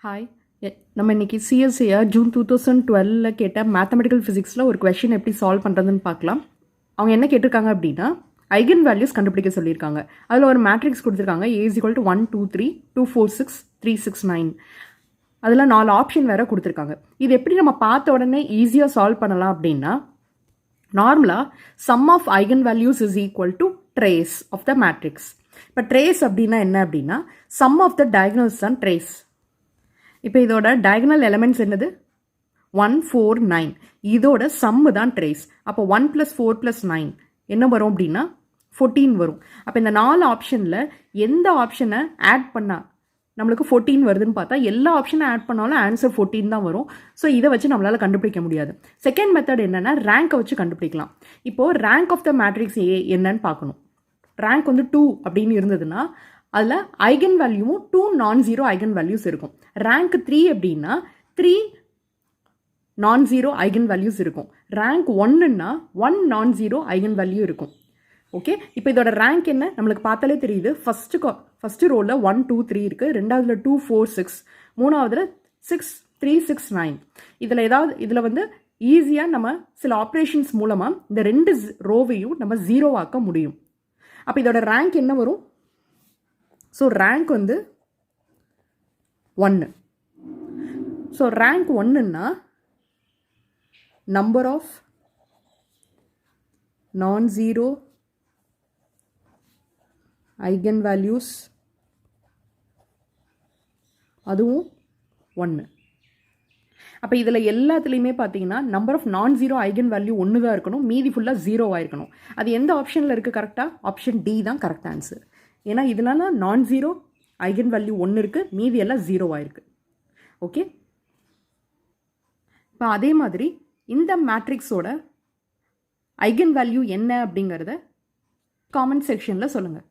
Hi. நம்ம இன்னைக்கு சிஎஸ்சியை June 2012 கேட்ட மேத்தமெட்டிக்கல் ஃபிசிக்ஸில் ஒரு கொஷின் எப்படி சால்வ் பண்ணுறதுன்னு பார்க்கலாம். அவங்க என்ன கேட்டிருக்காங்க அப்படின்னா ஐகன் வேல்யூஸ் கண்டுபிடிக்க சொல்லியிருக்காங்க. அதில் ஒரு மேட்ரிக்ஸ் கொடுத்துருக்காங்க. A = 1 2 3 2 4 6 3 6 9. அதில் 4 ஆப்ஷன் வேறு கொடுத்துருக்காங்க. இது எப்படி நம்ம பார்த்த உடனே ஈஸியாக சால்வ் பண்ணலாம் அப்படின்னா நார்மலாக sum of eigen values is equal to trace of the matrix. இப்போ ட்ரேஸ் அப்படின்னா என்ன அப்படின்னா சம் ஆஃப் த டயகனல்ஸ் தான் ட்ரேஸ். இப்போ இதோட டயகனல் எலமெண்ட்ஸ் என்னது 1 4 9. இதோட சம்மு தான் ட்ரேஸ். அப்போ 1 + 4 + 9 என்ன வரும் அப்படின்னா 14 வரும். அப்போ இந்த 4 ஆப்ஷனில் எந்த ஆப்ஷனை ஆட் பண்ணால் நம்மளுக்கு 14 வருதுன்னு பார்த்தா எல்லா ஆப்ஷனை ஆட் பண்ணாலும் ஆன்சர் 14 தான் வரும். ஸோ இதை வச்சு நம்மளால் கண்டுபிடிக்க முடியாது. செகண்ட் மெத்தட் என்னென்னா ரேங்கை வச்சு கண்டுபிடிக்கலாம். இப்போது rank of the matrix A என்னன்னு பார்க்கணும். ரேங்க் வந்து 2 அப்படின்னு இருந்ததுன்னா அதில் ஐகன் வேல்யூவும் 2 நான்-ஜீரோ ஐகன் வேல்யூஸ் இருக்கும். ரேங்க் 3 அப்படின்னா 3 நான்-ஜீரோ ஐகன் வேல்யூஸ் இருக்கும். ரேங்க் 1ன்னா 1 நான்-ஜீரோ ஐகன் வேல்யூ இருக்கும். ஓகே, இப்போ இதோட ரேங்க் என்ன நம்மளுக்கு பார்த்தாலே தெரியுது. ஃபஸ்ட்டு ரோவில் 1 2 3 இருக்குது. ரெண்டாவதுல 2 4 6, மூணாவதுல 6 3 6 9. இதில் வந்து ஈஸியாக நம்ம சில ஆப்ரேஷன்ஸ் மூலமாக இந்த 2 ரோவையும் நம்ம ஜீரோவாக்க முடியும். அப்போ இதோட ரேங்க் என்ன வரும்? ஸோ ரேங்க் வந்து 1. ஸோ ரேங்க் 1ன்னா number of nonzero eigenvalues அதுவும் 1. அப்போ இதில் எல்லாத்துலேயுமே பார்த்தீங்கன்னா number of nonzero eigenvalue 1 தான் இருக்கணும். மீதி ஃபுல்லாக 0 இருக்கணும். அது எந்த ஆப்ஷனில் இருக்குது? கரெக்டாக ஆப்ஷன் டி தான் கரெக்ட் ஆன்சர். ஏன்னா இதனால நான்-ஜீரோ ஐகன் வேல்யூ 1 இருக்குது, மீதி எல்லாம் 0 ஆயிருக்கு. ஓகே, இப்போ அதே மாதிரி இந்த மேட்ரிக்ஸோட ஐகன் வேல்யூ என்ன அப்படிங்கிறத காமெண்ட் செக்ஷனில் சொல்லுங்கள்.